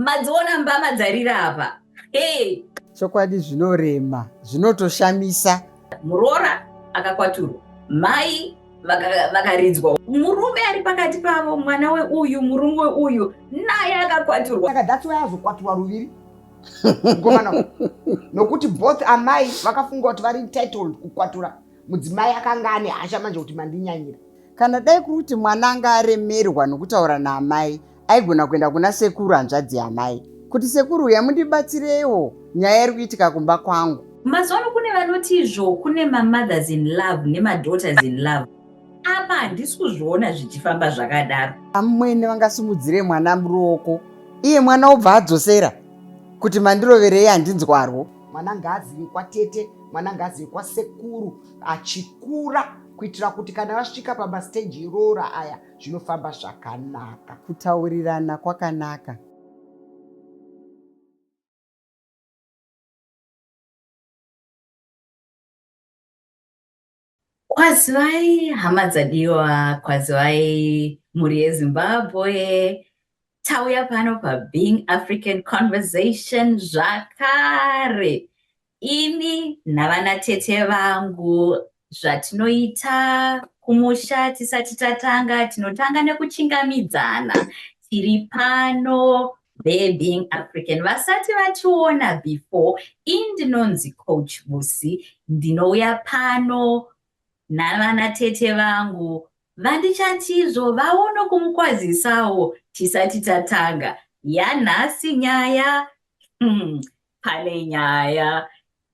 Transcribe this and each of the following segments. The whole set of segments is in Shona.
Madziona mbama dzarira apa. Hey, chokwadi zvinorema, zvinotoshamisa. Murora akakwaturwa, mai vakaridzwa, murume ari pakati pavo, mwana weuyu, murume weuyu naye akakwaturwa. That's why azokwaturwa ruviri. Ngomana nokuti both amai vakafunga kuti vari entitled kukwatura mudzimai akanga ane hasha manje kuti mandinyanyira. Kana dai kuti mwana anga aremerwa nokutaura naamai, aigona kuenda kuna sekuru hanzvadzi yamai kuti sekuru yamundibatsirewo, nyaya iri kuitika kumba kwangu. Mazuva kune vanotizvo kune ma-mothers in love nema-daughters in love. Apa handisi kuzviona zvichifamba zvakadaro. Amwene vangasumudzire mwana muruoko, iye mwana obva adzosera kuti mandiroverei handinzwarwo. Mwana ngaazive kwatete, mwana ngaazive kwasekuru achikura, kuitira kuti kana vasvika pamastage irora aya zvinofamba zvakanaka. Kutaurirana kwakanaka. Kwazivai hama dzadiwa, kwazivai mhuri yeZimbabwe. Tauya pano paBeing African Conversation zvakare. Ini navana tete vangu, zvatinoita kumusha tisati tatanga, tinotanga nekuchingamidzana. Tiri pano being African. Vasati vationa before, indinonzi Coach Busi, ndinouya pano navana tete vangu, vandichatizvo vaona kumukwazisawo tisati tatanga. Yanhasi nyaya, pane nyaya,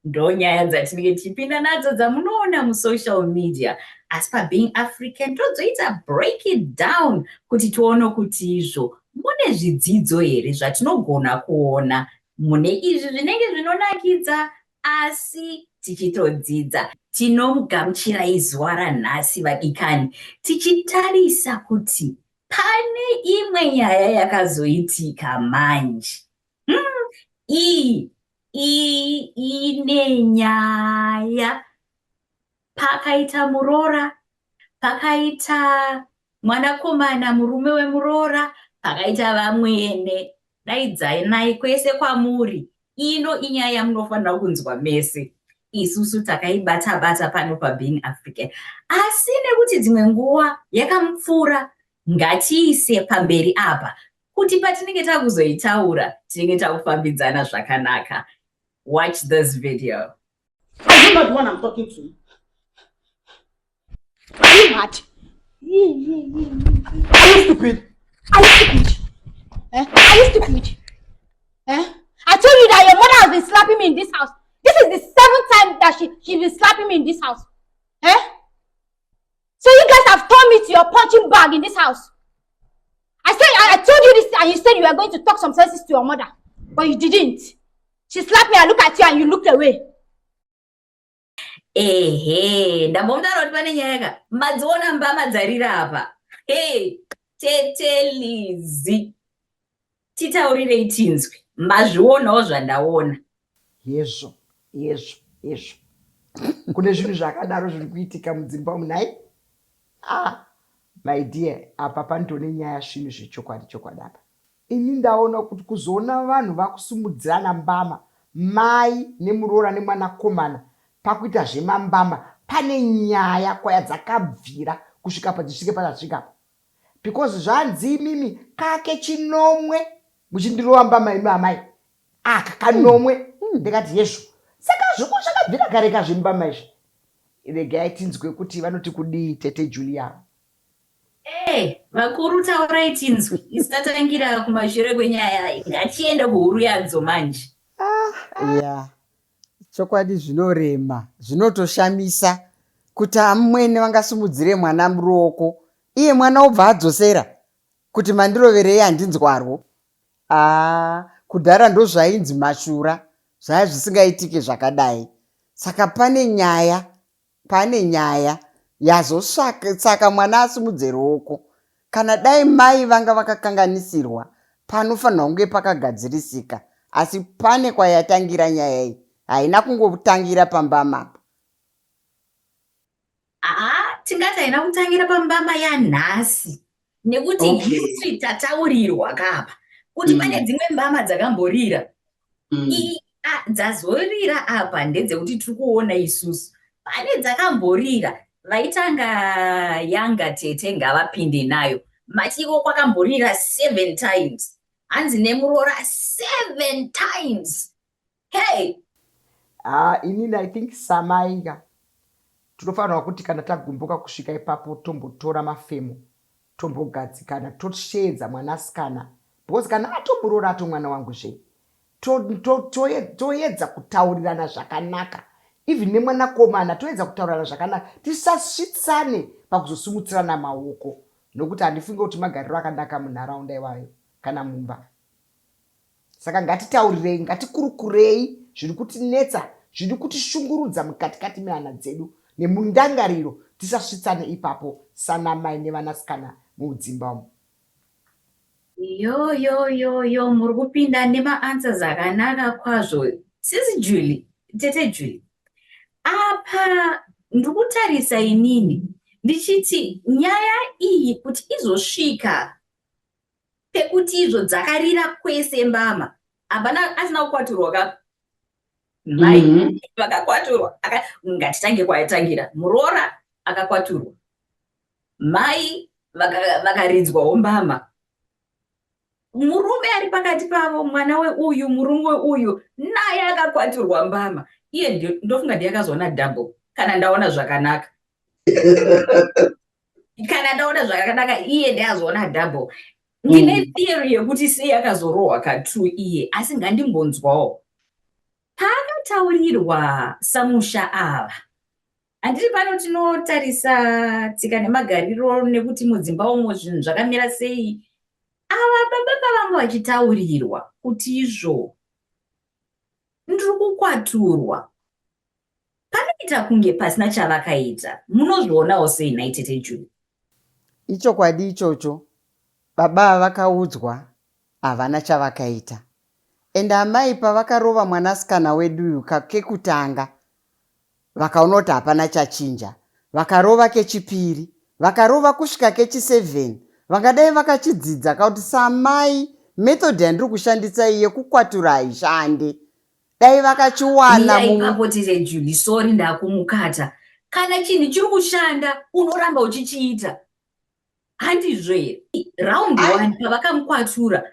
ndo nyaya dzatinenge tichipinda nadzo dzamunoona musocial media. Asi paBeing African tozoita break it down kuti tione kuti izvo mune zvidzidzo here zvatinogona kuona mune izvi zvinenge zvinonakidza, asi tichitodzidza. Tinomugamuchirai zuva ranhasi vadikani, tichitarisa kuti pane imwe nyaya yakazoitika manje. Ine nyaya pakaita murora, pakaita mwanakomana murume wemurora, pakaita vamwene. Daidzai nai kwese kwamuri, ino inyaya munofanira kunzwa mese. Isusu takaibata-bata pano paBeing African. Asi nekuti dzimwe nguva yakamupfuura, ngatiise pamberi apa kuti patinenge takuzoitaura tinenge takufambidzana zvakanaka. Watch this video. Are you not the one I'm talking to? Are you mad? Are you stupid? Are you stupid? Are you stupid? I told you that your mother has been slapping me in this house. This is the 7th time that she's been slapping me in this house. So you guys have turned me to your punching bag in this house. I told you this and you said you were going to talk some senses to your mother. But you didn't. She slapped me, I looked at you and you looked away. Ndambomutaura kuti pane nyaya madziona mbama dzarira apa. Tete Lizzy, titaurirei tinzwi, mazvionawo zvandaona. Yezvo. Kune zvinhu zvakadaro zviri kuitika mudzimba munai. My dear, apa pandone nyaya zvinhu zvechokwadi apa. Ini ndaona kuti kuzoona vanhu vakusumudzirana mbama, mai nemurora nemwanakomana, pakuita zvemambama, pane nyaya kwaya dzakabvira kusvika padzisvike padzasvika. Because zvanzi mimi kake chinomwe muchindirova mbama imi amai. Kanomwe. Ndikati yezvo. Saka zviko zvakabvira kare kazvimbama izvi. Regai tinzwe kuti vanoti kudii tete Julia. Vakuru taurai tinzwi, isatatangira kumashure kwenyaya, ngatiende kuhuru yadzo manje. Chokwadi zvinorema, zvinotoshamisa kuti amwene vangasumudzire mwana muruoko, iye mwana obva adzosera kuti mandiroverei handinzwarwo. Kudhara ndo zvainzi mashura, zvaya zvisingaitike zvakadai. Saka pane nyaya yazosaka mwana asumudze ruoko. Kana dai mai vanga vakakanganisirwa, panofanirwa kunge pakagadzirisika. Asi pane kwayatangira nyaya iyi, haina kungotangira pambama. Tingati haina kutangira pambama yanhasi, nekuti history tataurirwa kapa kuti pane dzimwe mbama dzakamborira dzazorira apa ndedzekuti tiri kuona isusu. Pane dzakamborira vaitanga yanga tete ngavapinde nayo machiko kwakamborira 7 times hanzi nemuroora 7 times. Hey, inini I think samainga tinofanirwa kuti kana tagumbuka kusvika ipapo tombotora mafemo tombogadzikana tosheedza mwanasikana, because kana atomuroora ato mwana wangu zve toedza kutaurirana zvakanaka, even nemwanakomana toedza kutaurirana zvakanaka, tisasvitsane pakuzosumutsirana maoko, nokuti handifunge kuti magariro akanaka munharaunda iwayo kana mumba. Saka ngatitaurirei, ngatikurukurei zviri kutinetsa, zviri kutishungurudza mukatikati mehana dzedu nemundangariro, tisasvitsane ipapo sanamai nevanasikana mudzimba umu. Yo, muri kupinda nemaanswers akanaka kwazvo. Sisi Julie, tete Julie, apa ndiri kutarisa inini ndichiti nyaya iyi kuti izosvika pekuti izvo dzakarira kwese mbama, hapana asina kukwaturwa ka mai vakakwaturwa. Ngatitange kwaitangira, muroora akakwaturwa, mai vakaridzwawo mbama, murume ari pakati pavo, mwana weuyu murumwe uyu naye akakwaturwa mbama. Iye ndofunga ndiyakazoona double kana ndaona zvakanaka. Kana ndaona zvakanaka iye ndazoona double. Ndine theory yekuti sei akazorohwa ka2 iye, asi ngandimbonzwawo paakataurirwa samusha ava. Handiri pano tinotarisa tsika nemagariro nekuti mudzimba umo zvinhu zvakamira sei. Ava baba pavangu vachitaurirwa kuti izvo ndiri kukwaturwa, panoita kunge pasina chavakaita. Munozvionawo sei nhai tete Julie? Ichokwadi ichocho, baba vakaudzwa havana chavakaita. Ende amai pavakarova mwanasikana weduyu kekutanga vakaona kuti hapana chachinja, vakarova kechipiri, vakarova kusvika kechi7, vangadai vakachidzidza kuti samai method yandiri kushandisa iye kukwatura haishande, dai vakachiwana ipapo tete Julie, sorry ndakumukata. Kana chinhu chiri kushanda unoramba uchichiita, handizve round 1 pavakamukwatura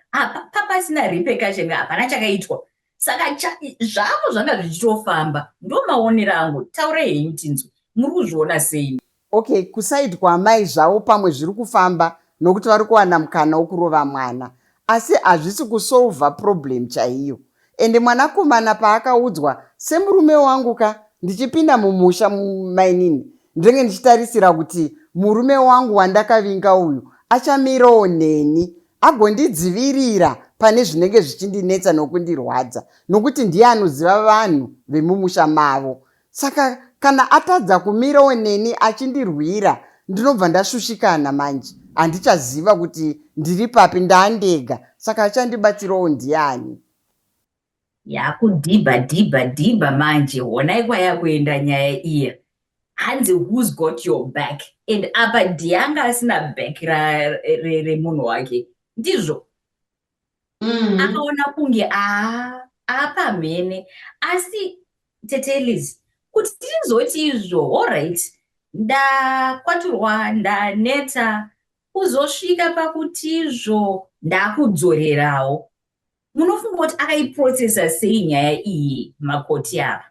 papasina repercussion, hapana chakaitwa. Saka zvavo zvanga zvichitofamba. Ndo maonero angu. Taurei henyu tinzwe, muri kuzviona sei? Okay, kusaidi kwamai zvavo pamwe zviri kufamba nokuti vari kuwana mukana wokurova mwana, asi hazvisi kusolva problem chaiyo. Ende mwanakomana paakaudzwa, semurume wangu ndichipinda mumusha mainini ndenge ndichitarisira kuti murume wangu wandakavinga uyu achamirawo neni agondidzivirira pane zvinenge zvichindinetsa nokundirwadza, nokuti ndiye anoziva vanhu vemumusha mavo. Saka kana atadza kumirawo neni achindirwira, ndinobva ndashushikana manje, handichaziva kuti ndiri papi, ndandega. Saka achandibatsirawo ndiani? Yakudhibha manje. Honai kwayakuenda nyaya iya. Hanzi who's got your back, and apa ndianga asina back remunhu wake, ndizvo. Akaona kunge apa mhene. Asi tete Liz, kuti tizoti izvo, alright, ndakwaturwa, ndaneta, kuzosvika pakuti izvo ndakudzorerawo, munofunga kuti akaiprocessa sei nyaya iyi makoti ava?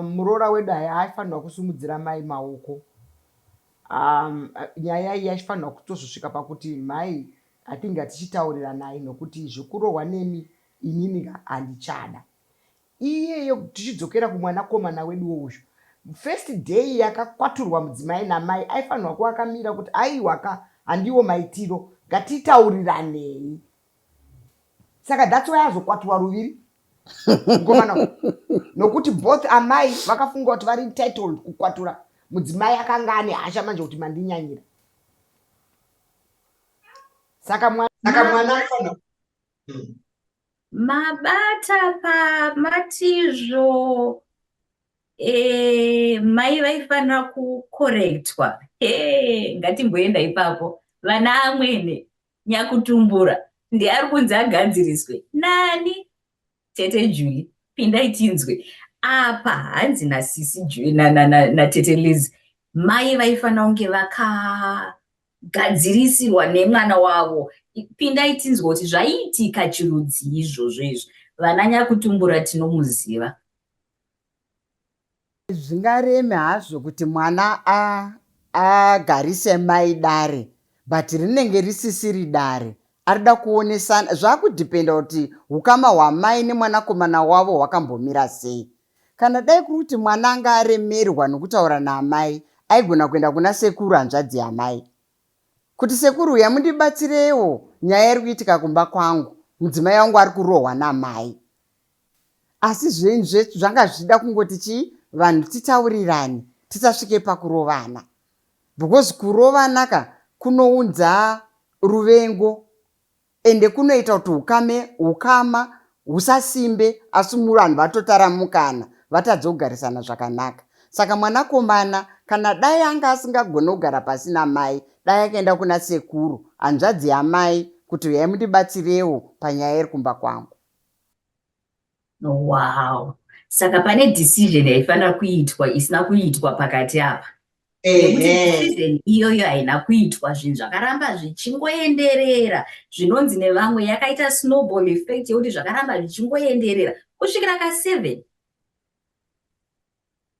Muroora wedu haifanirwa kusumudzira mai maoko. Nyaya iyi achifanirwa kutozosvika pakuti mai atinge tichitaurira naye, nokuti zvekurohwa nemi inini handichada. Iyeyo tichidzokera kumwanakomana wedu uyu, first day yakakwaturwa mudzimai namai aifanirwa kuva akamira kuti aiwa handiwo maitiro, ngatitauriranei. Saka that's why azokwaturwa ruviri mukomana, nokuti both amai vakafunga kuti vari entitled kukwatura mudzimai akanga ane hasha manje kuti mandinyanyira. Saka mwana aifanirwa mabata pamatizvo mai vaifanira kukorektwa. Ngatimboenda ipapo, vana amwene nyakutumbura ndiari kunzi agadziriswe nani? Tete Julie, pindai tinzwe. Apa hanzi nasisi natete Liz mai vaifana kunge vakagadzirisirwa nemwana wavo. Pindai tinzwe kuti zvaiitika chirudzi izvozvo izvi. Vananya kutumbura tinomuziva. Zvingareme hazvo kuti mwana agarise mai dare, but rinenge risisiri dare. Arida kuonesana zvakudhipenda kuti ukama hwamai nemwanakomana wavo hwakambomira sei. Kana dai kuri kuti mwana anga aremerwa nokutaura naamai, aigona kuenda kuna sekuru hanzvadzi yamai kuti sekuru yamundibatsirewo, nyaya iri kuitika kumba kwangu, mudzimai wangu ari kurohwa namai. Asi zvenyu zvanga zvichida kungoti chii, vanhu titaurirane tisasvike pakurovana, because kurovana kunounza ruvengo ende kunoita kuti ukama husasimbe, asi vanhu vatotaramukana vatadze kugarisana zvakanaka. Saka mwanakomana kana dai anga asingagona kugara pasi namai, dai akaenda kuna sekuru hanzvadzi yamai kuti yaimundibatsirewo panyaya iri kumba kwangu. Wow. Saka pane decision yaifana kuitwa isina kuitwa pakati apa. Nekuti decision iyoyo haina kuitwa, zvinhu zvakaramba zvichingoenderera, zvinonzi nevamwe yakaita snowball effect yekuti zvakaramba zvichingoenderera kusvikira ka7.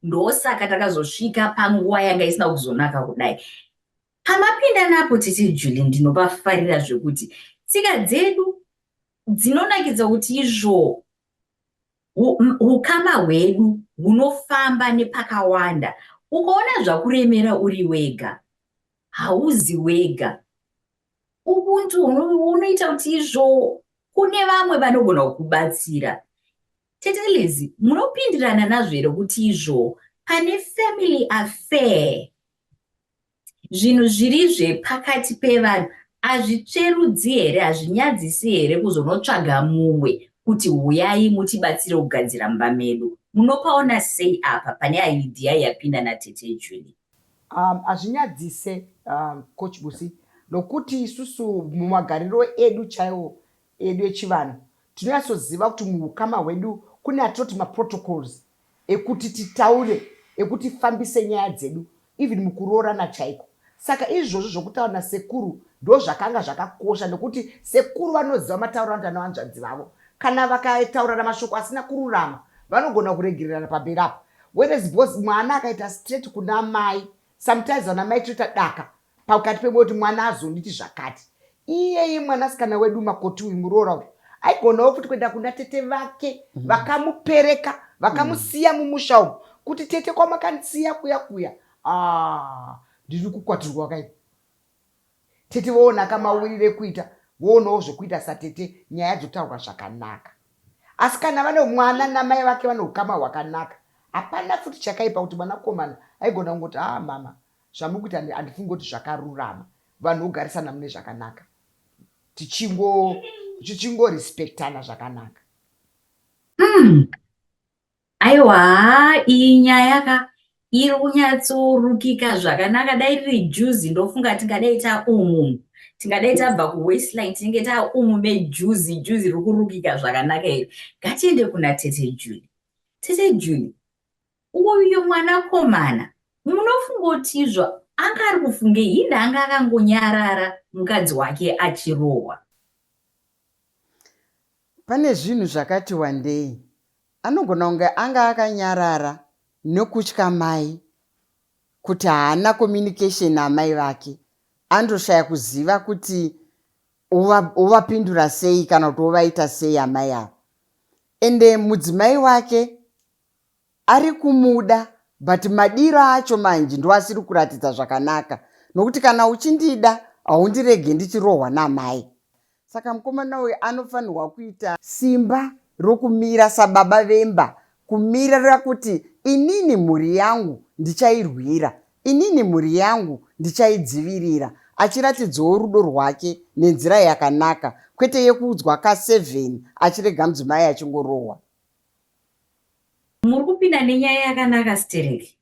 Ndosaka takazosvika panguva yanga isina kuzonaka kudai. Pamapinda napo tete Julie, ndinopafarira zvekuti tsika dzedu dzinonakidza kuti izvo ukama hwedu hunofamba nepakawanda. Ukaona zvakuremera uri wega, hauzi wega. Ubuntu unoita kuti izvo kune vamwe vanogona kukubatsira. Tete Liz, munopindirana nazvo here kuti izvo pane family affair, zvinhu zviri zvepakati pevanhu hazvitsverudzi here, hazvinyadzisi here kuzonotsvaga mumwe kuti huyai mutibatsire kugadzira mumba medu? Munopaona sei apa pane idea yapinda natete Julie? Hazvinyadzise coach Busi, nokuti isusu mumagariro edu chaiwo edu echivanhu tinonyatsoziva kuti muukama hwedu kune atoti maprotocols ekuti titaure, ekuti fambise nyaya dzedu even mukuroorana chaiko. Saka izvozvo zvokutaura nasekuru ndo zvakanga zvakakosha, nokuti sekuru vanoziva matauro anoita nevanzvadzi vavo. Kana vakataurana mashoko asina kururama vanogona kuregererana pamberi apo. Whereas mwana akaita straight kuna mai, sometimes vana mai toita daka pakati pemwe kuti mwana azonditi zvakati. Iyeye mwanasikana wedu Makoti uyu muroora uyu aigonawo futi kuenda kuna tete vake vakamupereka vakamusiya mumusha umu kuti tete kwamakandisiya kuya ndiri kukwatirwa wakaipa. Tete voona kamawirire kuita, voonawo zvekuita satete, nyaya dzotaurwa zvakanaka. Asi kana vane mwana namai vake vane ukama hwakanaka, hapana futi chakaipa kuti mwanakomana aigona kungoti mama zvamuri kuita handifungi kuti zvakarurama, vanhu vogarisana mune zvakanaka, tichingorespectana zvakanaka. Aiwa, iyi nyaya iri kunyatsorukika zvakanaka. Dai riri juzi ndofunga tingadai taumu, tingadai tabva kuwaistline tinenge taumu mejuzi riri kurukika zvakanaka here. Ngatiende kuna tete Julie. Tete Julie, uyu mwanakomana munofunga kuti izvo anga ari kufungei? Hindi anga akangonyarara mukadzi wake achirohwa? Pane zvinhu zvakati wandei. Anogona kunge anga akanyarara nokutya mai, kuti haana communication namai vake, andoshaya kuziva kuti ovapindura sei kana kuti ovaita sei amai avo. Ende mudzimai wake ari kumuda, but madiro acho manji ndo asiri kuratidza zvakanaka, nokuti kana uchindida haundirege ndichirohwa namai. Saka mukomana uyu anofanirwa kuita simba rokumira sababa vemba, kumirira kuti inini mhuri yangu ndichairwira, inini mhuri yangu ndichaidzivirira, achiratidzawo rudo rwake nenzira yakanaka, kwete yekuudzwa ka7 achirega mudzimai achingorohwa. Muri kupinda nenyaya yakanaka Stereki.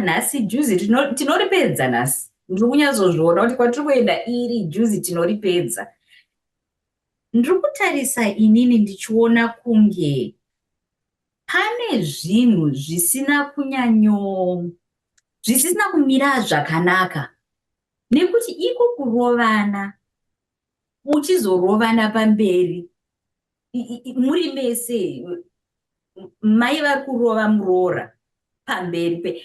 Nhasi juzi tinoripedza nhasi. Ndiri kunyatsozviona kuti kwatiri kuenda iri juzi tinoripedza. ndiri kutarisa inini ndichiona kunge pane zvinhu zvisina kumira zvakanaka, nekuti iko kurovana, muchizorovana pamberi muri mese, mai vari kurova muroora pamberi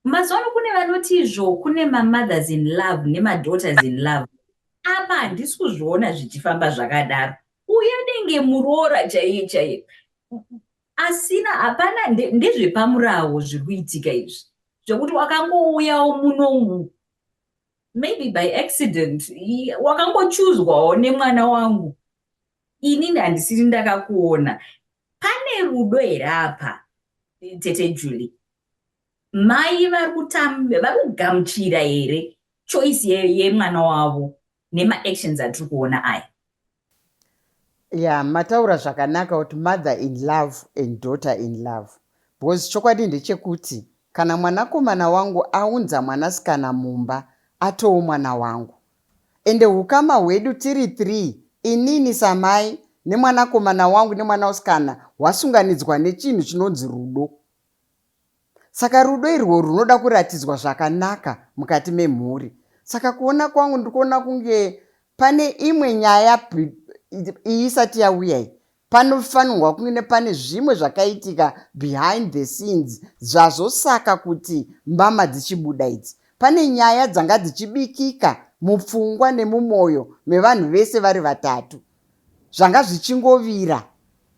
mazuva ano kune vanoti izvo kune mamothers in love nemadaughters in love. Apa handisi kuzviona zvichifamba zvakadaro, uye denge muroora chaiye chaiye, asina hapana ndezvepamurawo zviri kuitika izvi, zvokuti wakangouyawo muno maybe by accident, wakangochuzwawo nemwana wangu, inini handisiri ndakakuona. Pane rudo here apa, tete Julie? Mai vari kugamuchira here choice yemwana wavo nema-actions atiri kuona aya? Ya, mataura zvakanaka kuti mother in love and daughter in love, because chokwadi ndechekuti kana mwanakomana wangu aunza mwanasikana mumba, atowo mwana wangu, ende ukama hwedu tiri 3, inini samai nemwanakomana wangu nemwanasikana wasunganidzwa nechinhu chinonzi rudo. Saka rudo irwo runoda kuratidzwa zvakanaka mukati memhuri. Saka kuona kwangu ndikuona kunge pane imwe nyaya isati yauya, panofanirwa kunge pane zvimwe zvakaitika behind the scenes zvazosaka kuti mbama dzichibuda idzi. Pane nyaya dzanga dzichibikika mupfungwa nemumwoyo mevanhu vese vari vatatu, zvanga zvichingovira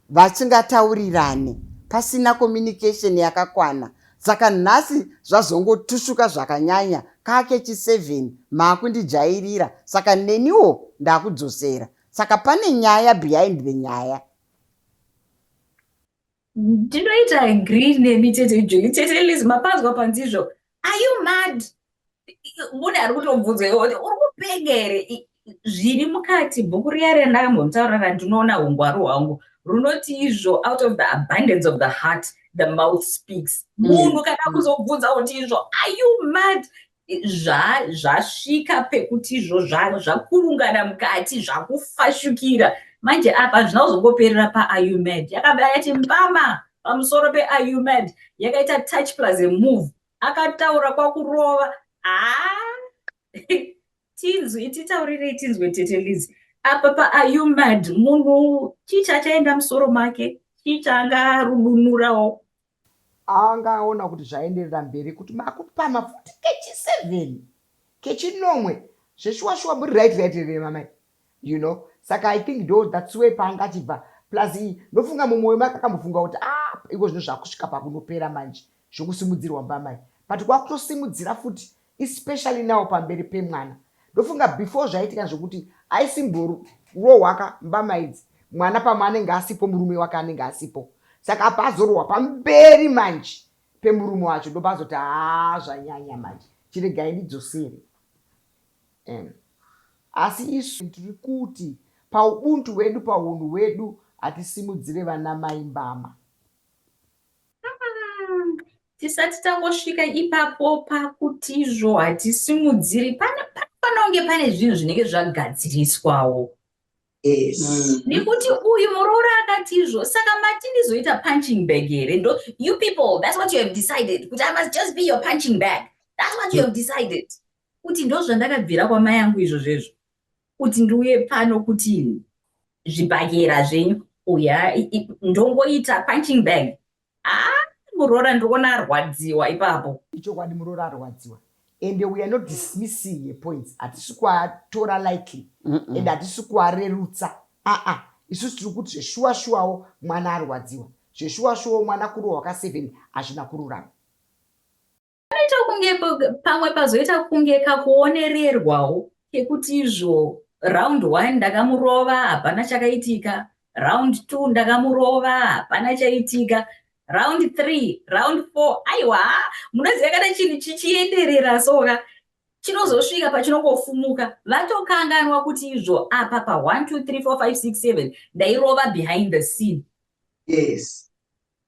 vasingataurirane, pasina communication yakakwana. Saka nhasi zvazongotushuka zvakanyanya, kakechi 7 maakundijairira, saka neniwo ndakudzosera. Saka pane nyaya behind the nyaya. Ndinoita agree nemi tete Julie. Tete Liz, mapanzwa panzizvo, are you mad? Munhu ari kutobvunza uri kupenga here? Zviri mukati bhuku riya randakambotaurira ndinoona ungwaru hwangu runoti izvo, out of the abundance of the heart the mouth speaks. Munhu kana kuzobvunza kuti izvo, are you mad? Zvasvika pekuti izvo zvakurungana mukati, zvakufashukira. Manje apa zvina kuzongoperera pa-are you mad? Yakabaya yati mbama pamusoro pe-are you mad? Yakaita touch plus a move. Akataura kwakurova. Tinzwi, titaurire tinzwe tete Liz. Apa pa-are you mad? Munhu chichachaenda musoro make, chichangarudunurawo. Angaona kuti zvaenderera mberi kuti makupa mafuti kechi 7 kechinomwe zveshuwa muri right mamai, you know. Saka I think that's way paangachibva. Plus ndofunga mumwoyo make akamufunga kuti iko zvinhu zvakusvika pakunopera manje zvokusimudzirwa mbamai, but kwakutosimudzira futi especially now pamberi pemwana. Ndofunga before zvaitika zvokuti aisimborowaka mbama idzi, mwana pamwe anenge asipo, murume wake anenge asipo. Saka apa azorohwa pamberi manje pemurume wacho, ndopazoti zvanyanya manje, chiregai ndidzosere. Asi isu tiri kuti paubuntu hwedu, paunhu hwedu, hatisimudzire vana mai mbama. Tisati tangosvika ipapo pakuti izvo hatisimudziri, panonge pane zvinhu zvinenge zvagadziriswawo. Nekuti uyu muroora akati izvo, saka matinizoita punching bag here. You people, that's what you have decided. Kuti I must just be your punching bag. That's what you have decided. Kuti ndo zvandakabvira kwamai yangu izvo zvezvo. Kuti ndiuye pano kuti zvibhakera zvenyu, uya ndongoita punching bag. Muroora ndikuona arwadziwa ipapo. Ichokwadi muroora arwadziwa. And we are not dismissing your points. Hatisi kuatora lightly. And hatisi kuarerutsa. Isusu tiri kuti zveshuwa-shuwawo mwana arwadziwa. Zveshuwa-shuwawo mwana kurohwa ka7 hazvina kururama. Panoita kunge pamwe pazoita kunge kakuonererwawo kekuti izvo round 1 ndakamurova hapana chakaitika, round 2 ndakamurova hapana chaitika, round 3, round 4, aiwa, munoziva kana chinhu chichienderera soka chinozosvika pachinongofumuka, vatokanganwa kuti izvo apa pa 1 2 3 4 5 6 7 ndairova behind the scene. Yes.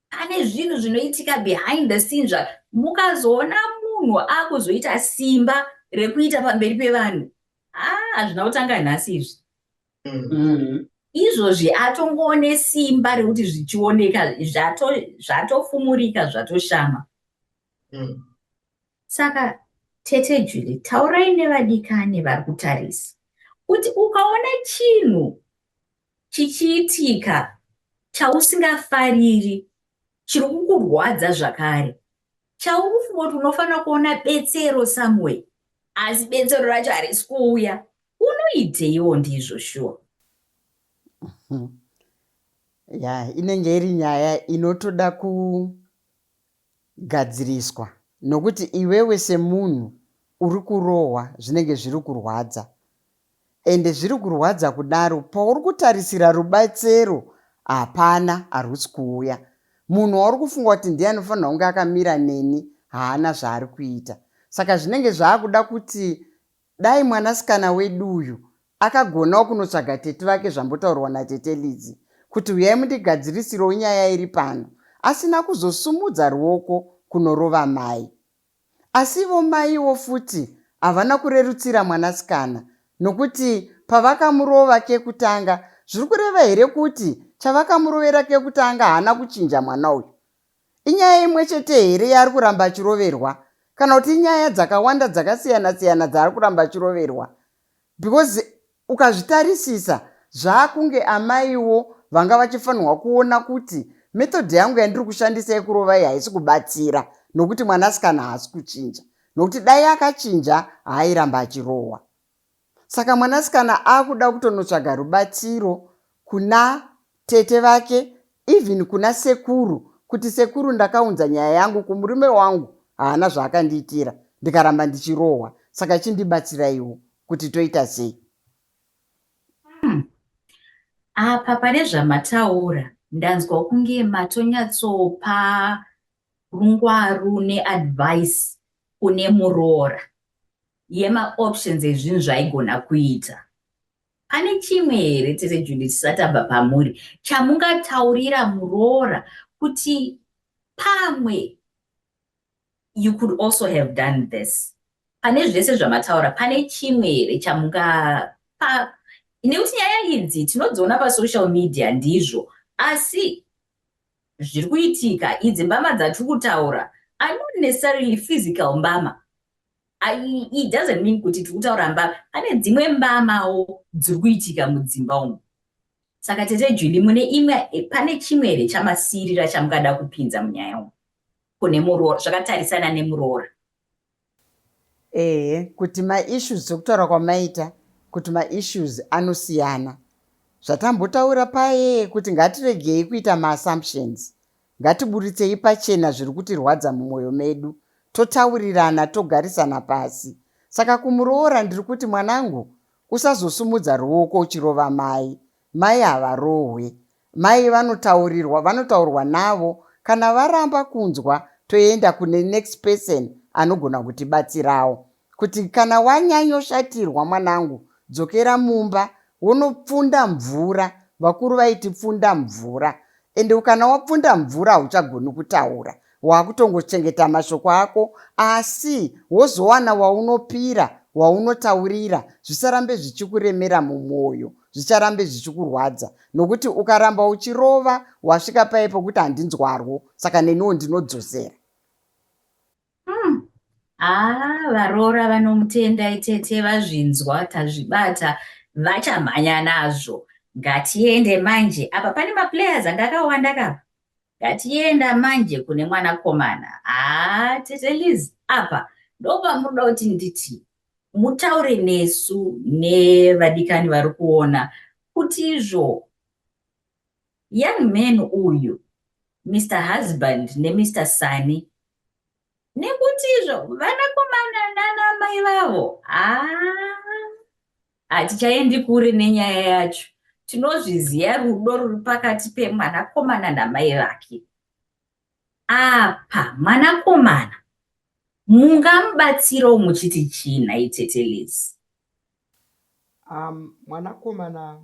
Pane zvinhu zvinoitika behind the scene mukazoona munhu akuzoita simba rekuita pamberi pevanhu. Hazvina kutanga nhasi izvi. izvozvi atongoone simba rekuti zvichioneka zvatofumurika zvatoshama. Saka tete Julie, taurai nevadikani vari kutarisa kuti ukaona chinhu chichiitika chausingafariri, chiri kukurwadza zvakare, chauri kufunga kuti unofanira kuona betsero somewhere, asi betsero racho harisi kuuya, unoiteiwo ndizvo shuwa? Inenge iri nyaya inotoda kugadziriswa, nokuti iwewe semunhu uri kurohwa zvinenge zviri kurwadza, ende zviri kurwadza kudaro pauri kutarisira rubatsiro hapana harusi kuuya. Munhu wauri kufunga kuti ndiye anofanira kunge akamira neni haana zvaari kuita. Saka zvinenge zvaakuda kuti dai mwanasikana wedu uyu akagonawo kunotsvaga tete vake zvambotaurwa natete Lidzi kuti uyai mundigadzirisirewo nyaya iri pano, asina kuzosumudza ruoko kunorova mai. Asivo maiwo futi havana kurerutsira mwanasikana, nokuti pavakamurova kekutanga, zviri kureva here kuti chavakamurovera kekutanga haana kuchinja mwana uyu? Inyaya imwe chete here yaari kuramba achiroverwa, kana kuti inyaya dzakawanda dzakasiyana-siyana dzaari kuramba achiroverwa? Because ukazvitarisisa zvaakunge amaiwo vanga vachifanirwa kuona kuti methodhi yangu yandiri kushandisa yekurova iyi haisi kubatsira, nokuti mwanasikana haasi kuchinja, nokuti dai akachinja haairamba achirohwa. Saka mwanasikana akuda kutonotsvaga rubatsiro kuna tete vake, even kuna sekuru, kuti sekuru, ndakaunza nyaya yangu kumurume wangu, haana zvaakandiitira, ndikaramba ndichirohwa, saka chindibatsiraiwo kuti toita sei. Apa pane zvamataura ndanzwa kunge matonyatsopa rungwaru neadvice kune muroora yemaoptions ezvinhu zvaigona kuita. Pane chimwe here tete Julie, tisati tabva pamuri, chamungataurira muroora kuti pamwe you could also have done this? Pane zvese zvamataura, pane chimwe here chamungapa? Nekuti nyaya idzi tinodziona pasocial media ndizvo, asi zviri kuitika idzi mbama dzatiri kutaura are not necessarily physical mbama. It doesn't mean kuti tiri kutaura mbama, pane dzimwe mbamawo dziri kuitika mudzimba umu. Saka tete Julie, mune imwe, pane chimwe here chamasirira chamungada kupinza munyaya umu kune muroora, zvakatarisana nemuroora? Kuti maissues okutaura kwamaita kuti maissues anosiyana. Zvatambotaura paye kuti ngatiregei kuita maassumptions, ngatiburitsei pachena zviri kutirwadza mumwoyo medu, totaurirana, togarisana pasi. Saka kumuroora ndiri kuti mwanangu, usazosumudza ruoko uchirova mai. Mai havarohwe, mai vanotaurwa navo, kana varamba kunzwa toenda kune next person anogona kutibatsirawo, kuti kana wanyanyoshatirwa mwanangu, dzokera mumba wonopfunda mvura. Vakuru vaiti pfunda mvura, ende kana wapfunda mvura hauchagoni kutaura, wakutongochengeta mashoko ako, asi wozowana waunopira, waunotaurira, zvisarambe zvichikuremera mumwoyo, zvicharambe zvichikurwadza, nokuti ukaramba uchirova wasvika paye pokuti handinzwarwo, saka neniwo ndinodzosera. Varoora vanomutendai tete, vazvinzwa, tazvibata, vachamhanya nazvo. Ngatiende manje, apa pane maplayers anga akawanda kapa. Ngatienda manje kune mwanakomana. Tete Liz, apa ndopamunoda kuti nditi mutaure nesu nevadikani vari kuona kuti izvo young man uyu, Mr. Husband neMr. Sunny, nekuti izvo vanakomana nanamai vavo, hatichaendi kure nenyaya yacho. Tinozviziva rudo ruri pakati pemwanakomana namai vake. Apa mwanakomana mungamubatsirawo muchiti china itete Liz? Mwanakomana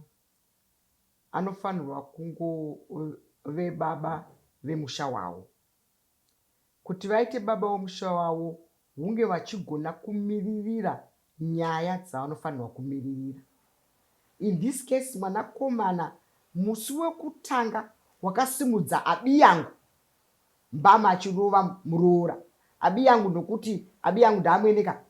anofanirwa kungove baba vemusha wavo. Kuti vaite baba vomusha wavo, hunge vachigona kumiririra nyaya dzavanofanirwa kumiririra. In this case, mwanakomana musi wekutanga wakasimudza abi yangu mbama achirova muroora. Abi yangu nokuti abi yangu ndaamweneka.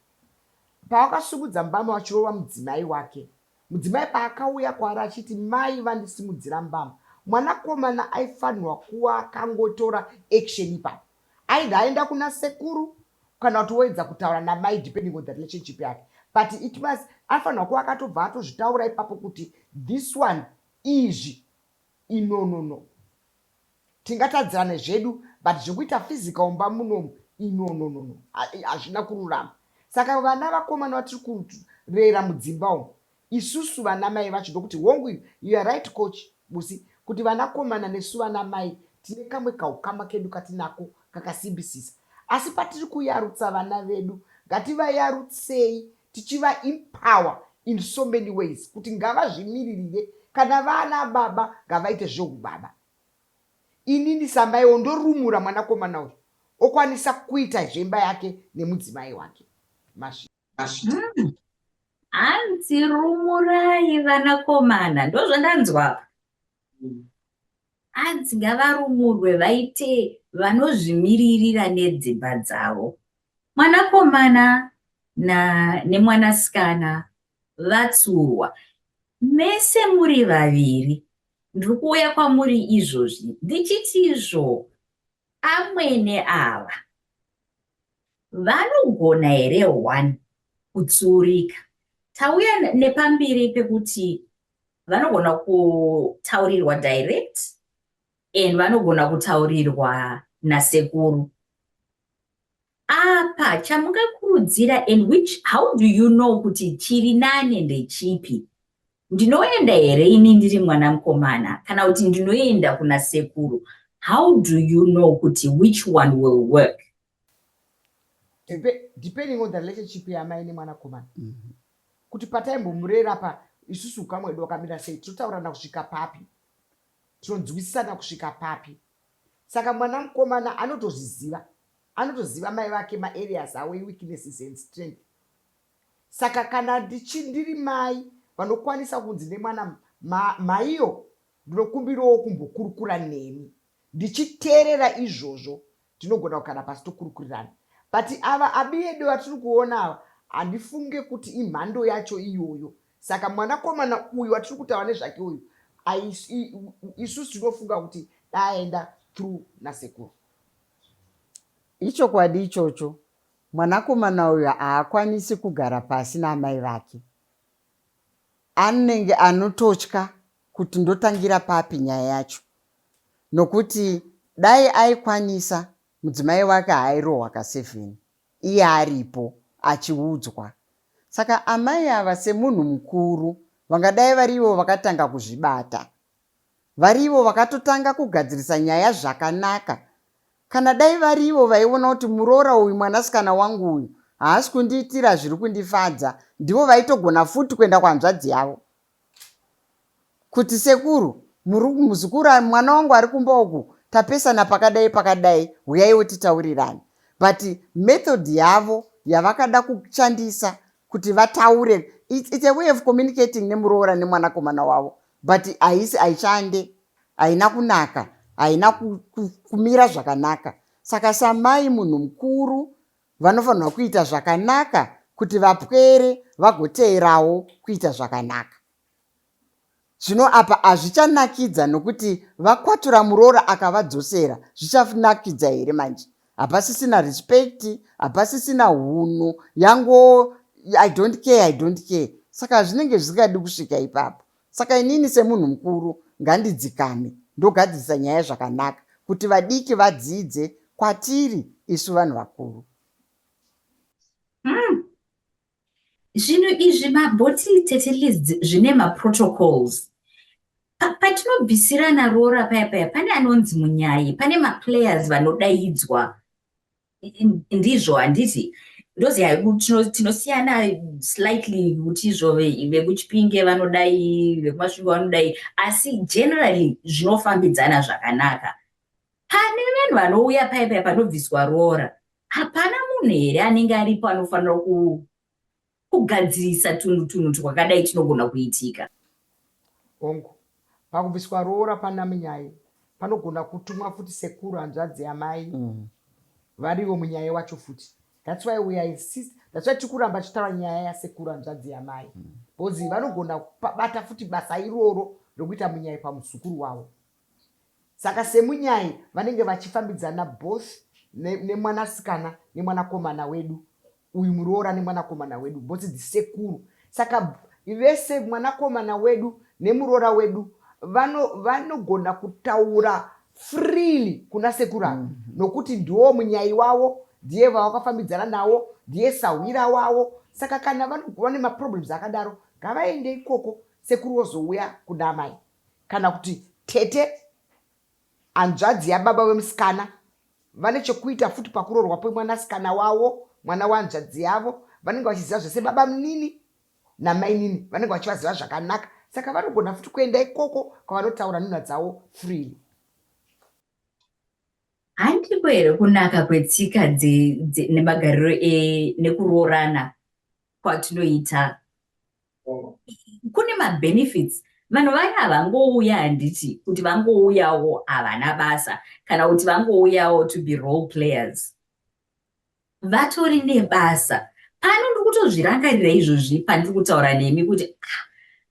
Pawakasimudza mbama wachirova mudzimai wake, mudzimai paakauya kwaari achiti mai vandisimudzira mbama, mwanakomana aifanirwa kuva akangotora action ipapo. Aidha aenda kuna sekuru kana kuti woedza kutaura namai depending on the relationship yake, but it must anofanirwa kuva akatobva atozvitaura ipapo kuti this one izvi inonono tingatadzirane zvedu, but zvekuita physical umba munomu inononono hazvina kururama. Saka vana vakomana vatiri kurera mudzimba umu, isusu vana mai vacho ndokuti hongu you are right coach Busi, kuti vanakomana nesu vana mai tine kamwe kaukama kedu katinako kakasimbisisa, asi patiri kuyarutsa vana vedu ngativayarutsei tichiva empower in so many ways, kuti ngavazvimiririre. Kana vana baba ngavaite zveubaba. Inini samaiwo ndorumura mwanakomana uyu okwanisa kuita zvemba yake nemudzimai wake. Hanzi rumurai vanakomana, ndozvandanzwa. Hanzi ngavarumurwe vaite vanozvimiririra nedzimba dzavo. Mwanakomana nemwanasikana vatsurwa. Mese muri vaviri, ndiri kuuya kwamuri izvozvi ndichiti izvo amwene ava vanogona here one kutsurika. Tauya nepambiri pekuti vanogona kutaurirwa direct and vanogona kutaurirwa nasekuru. Apa chamungakurudzira and how do you know kuti chiri nane ndechipi? Ndinoenda here ini ndiri mwana mukomana kana kuti ndinoenda kuna sekuru? How do you know kuti which one will work? Depending on the relationship yamai nemwanakomana. Kuti pataimbomurera pa isusu kamwedu wakamira sei, tinotaurana kusvika papi, tinonzwisisana kusvika papi. Saka mwana mukomana anotoziva mai vake maareas awo weaknesses and strength. Saka kana ndiri mai vanokwanisa kunzi nemwana maiyo ndinokumbirawo kumbokurukura nemi, ndichiteerera izvozvo tinogona kugara pasi tokurukurirana. But ava abi edu vatiri kuona ava handifunge kuti imhando yacho iyoyo. Saka mwanakomana uyu watiri kutaura nezvake uyu isusu tinofunga kuti daenda through nasekuru. Ichokwadi ichocho, mwanakomana uyu haakwanisi kugara pasi namai vake. Anenge anototya kuti ndotangira papi nyaya yacho, nokuti dai aikwanisa mudzimai wake hairohwa ka7 iye aripo achiudzwa. Saka amai ava semunhu mukuru vangadai varivo vakatanga kuzvibata, varivo vakatotanga kugadzirisa nyaya zvakanaka. Kana dai varivo vaiona kuti muroora uyu mwanasikana wangu uyu haasi kundiitira zviri kundifadza, ndivo vaitogona futi kuenda kwanzvadzi yavo kuti sekuru, muzukuru mwana wangu ari kumba uku, tapesana pakadai, huyaiwo titaurirane. But method yavo yavakada kushandisa kuti vataure, it's a way of communicating nemuroora nemwanakomana wavo, but haishande, haina kunaka, haina kumira zvakanaka. Saka samai munhu mukuru vanofanirwa kuita zvakanaka kuti vapwere vagoteerawo kuita zvakanaka. Zvino apa hazvichanakidza nokuti vakwatura muroora akavadzosera, zvichanakidza here manje? Hapasisina respect, hapasisina hunhu, yango I don't care. Saka zvinenge zvisingadi kusvika ipapo. Saka inini semunhu mukuru ngandidzikame ndogadzirisa nyaya zvakanaka kuti vadiki vadzidze kwatiri isu vanhu vakuru. Zvinhu izvi mabhotili tetelists zvine maprotocols. Patinobvisirana roora paya pane anonzi munyai, pane maplayers vanodaidzwa. Ndizvo handiti ndoziva tinosiyana slightly kuti izvo vekuchipinge vanodai, vekumasvingo vanodai, asi generally zvinofambidzana zvakanaka. Pane vanhu vanouya paya panobviswa roora, hapana munhu here anenge aripo anofanira kugadzirisa tunhu twakadai tinogona kuitika. Ongo pakubviswa roora pana munyai panogona kutumwa futi sekuru hanzvadzi yamai varivo munyai wacho futi. That's why we are insist. That's why tikuramba chitaura nyaya yasekuru hanzvadzi yamai because vanogona kubata futi basa iroro rokuita munyai pamuzukuru wavo. Saka semunyai vanenge vachifambidzana both nemwanasikana nemwanakomana wedu, uyu muroora nemwanakomana wedu, both dzisekuru. Saka vese mwanakomana wedu nemuroora wedu vanogona kutaura freely kuna sekuru avo nokuti ndiwo munyai wavo, ndiye vavakafambidzana nawo, ndiye sawira wavo. Saka kana vane maproblems akadaro ngavaende ikoko, sekuru wozouya kuna mai. Kana kuti tete hanzvadzi yababa vemusikana vane chekuita futi pakuroorwa kwemwanasikana wavo, mwana wahanzvadzi yavo, vanenge vachiziva zvese baba munini namai nini, vanenge vachivaziva zvakanaka. Saka vanogona futi kuenda ikoko kwavanotaura nhunha dzavo freely. Handiko here kunaka kwetsika nemagariro nekuroorana kwatinoita. Kune mabenefits. Vanhu vaya havangouya handiti kuti vangouyawo havana basa kana kuti vangouyawo to be role players. Vatori nebasa. Pano ndiri kutozvirangarira izvozvi pandiri kutaura nemi kuti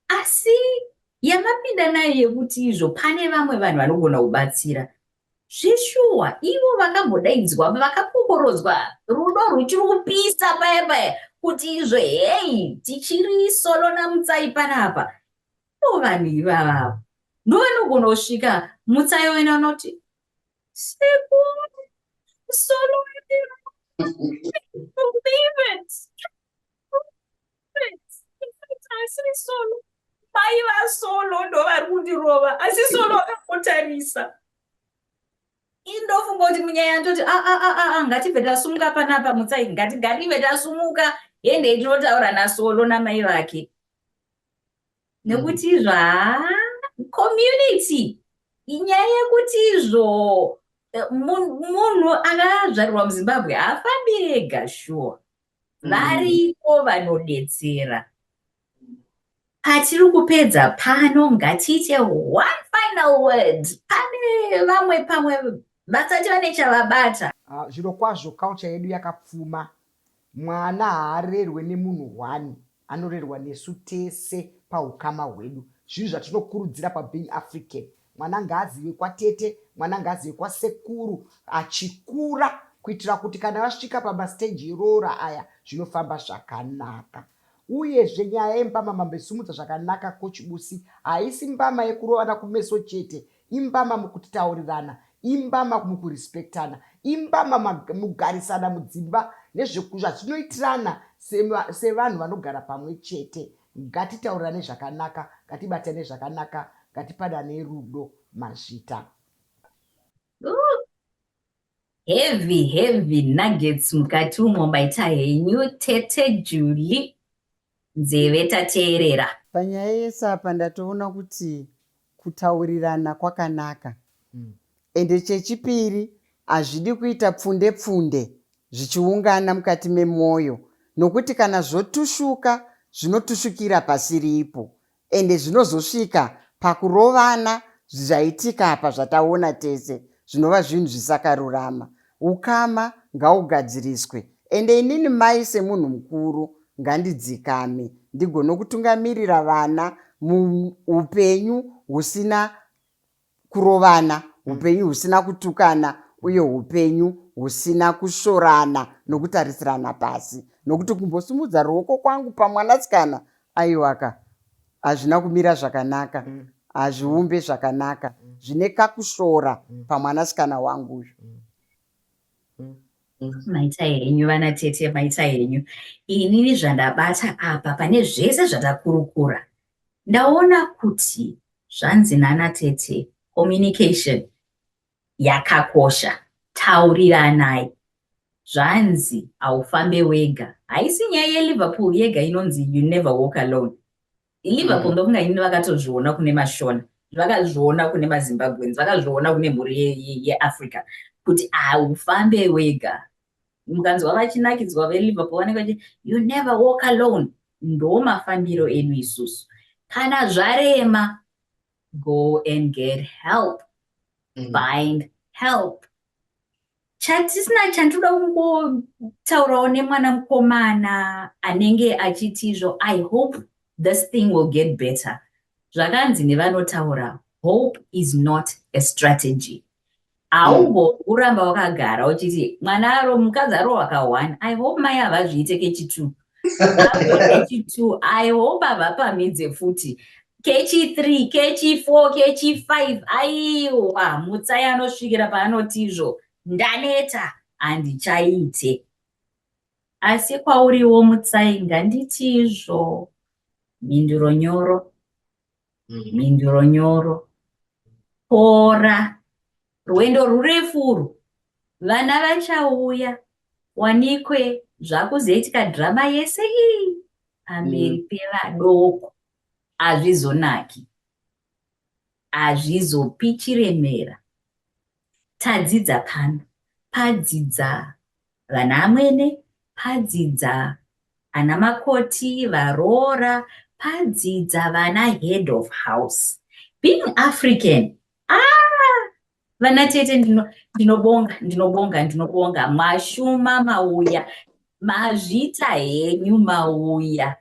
asi yamapinda nayo yekuti izvo pane vamwe vanhu vanogona kubatsira. Zvishuwa ivo vakambodaidzwa vakakokorodzwa rudo ruchiri kupisa paya paya kuti izvo hei tichiri solo namutsai panapa. Vanhu ivavo ndovanogona kusvika mutsai wena unoti sekuru solo asiri solo mai vasolo ndo vari kundirova asi solo akambotarisa indofunga kuti munyaya ndoti ngatibve tasumuka panapa mutsai ngative tasumuka yendei tinotaura nasolo namai vake nekuti izvo community inyaya yekuti izvo munhu akazvarirwa muzimbabwe haafambi ega sure variko vanodetsera. Patiri kupedza pano ngatiite one final word. Pane vamwe pamwe vasati vane chavabata. Zviro kwazvo culture yedu yakapfuma. Mwana haarerwe nemunhu wani, anorerwa nesu tese paukama hwedu. Zvinhu zvatinokurudzira pabeing African. Mwana ngaazive kwatete, mwana ngaazive kwasekuru achikura kuitira kuti kana vasvika pamastage iroora aya zvinofamba zvakanaka. Uyezve nyaya yembama mambesumudza zvakanaka kochibusi haisi mbama yekurovana kumeso chete, imbama mukutaurirana, imbama mukurespektana, imbama mugarisana mudzimba nezvazvinoitirana sevanhu vanogara pamwe chete. Ngatitaurirane zvakanaka, ngatibatane zvakanaka, ngatipadane rudo mazvita. Heavy nuggets mukati umo maita henyu Tete Julie nzeve tateerera. Panyaya yese apa ndatoona kuti kutaurirana kwakanaka. Ende chechipiri hazvidi kuita pfunde zvichiungana mukati memwoyo, nokuti kana zvotushuka zvinotushukira pasiripo, ende zvinozosvika pakurovana zvaitika apa zvataona tese zvinova zvinhu zvisakarurama. Ukama ngaugadziriswe, ende inini mai semunhu mukuru ngandidzikame ndigone kutungamirira vana muupenyu husina kurovana, upenyu husina kutukana, uye upenyu husina kushorana nokutarisirana pasi. Nokuti kumbosumudza ruoko kwangu pamwanasikana aiwaka hazvina kumira zvakanaka, hazviumbe zvakanaka, zvine kakushora pamwanasikana wangu. Maita henyu vana Tete, maita henyu. Inini zvandabata apa pane zvese zvatakurukura, ndaona kuti zvanzi nana Tete communication yakakosha. Tauriranai. Zvanzi haufambe wega. Haisi nyaya yeLiverpool yega inonzi you never walk alone. Liverpool ndokunga inini vakatozviona kune mashona, vakazviona kune maZimbabweans, vakazviona kune mhuri yeAfrica kuti haufambe wega. Mukanzwa vachinakidzwa veLiverpool vanenge vachiti you never walk alone. Ndo mafambiro edu isusu. Kana zvarema go and get help. Find help. Chatisina chandoda kungotaurawo nemwana mukomana anenge achitizvo, I hope this thing will get better. Zvakanzi nevanotaura, hope is not a strategy. Uramba wakagara uchiti mwana aro mukadzi aro waka1, I hope mai havazviite kechi2. Kechi2, I hope havapamidze futi. Kechi3, kechi4, kechi5, aiwa mutsai anosvikira paanotizvo ndaneta handichaite. Asi kwauriwo mutsai nganditizvo, mhinduro nyoro, mhinduro nyoro, pora. Rwendo rurefuru, vana vachauya, wanikwe zvakuzoitika drama yese iyi pamberi pevadoko. Hazvizonaki, hazvizopi chiremera. Tadzidza pano, padzidza vana amwene, padzidza ana makoti, varoora, padzidza vana head of house. Being African, vana tete ndinobonga, mashuma mauya, mazvita henyu mauya.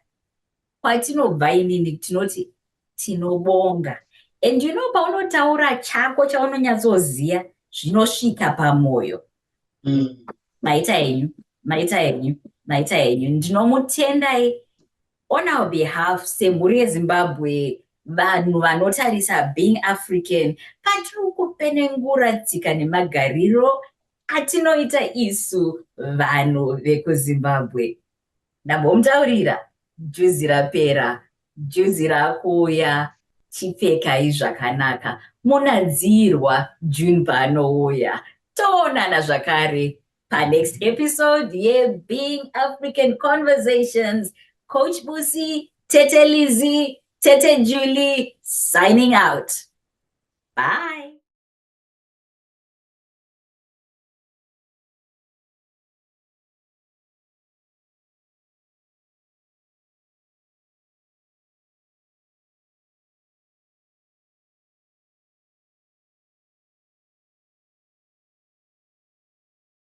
Kwatinobva inini tinoti tinobonga. And you know paunotaura chako chaunonyatsoziya zvinosvika pamoyo. Maita henyu, maita henyu, maita henyu. Ndinomutendai on our behalf semhuri yeZimbabwe, vanhu vanotarisa Being African, patiri kupenengura tsika nemagariro atinoita isu vanhu vekuZimbabwe. Ndambomutaurira, juzi rapera, juzi rakuuya, chipfekai zvakanaka. Munadzirwa June paanouya. Toonana zvakare panext episode yeBeing African Conversations. Coach Busi, Tete Lizzie, Tete Julie, signing out. Bye.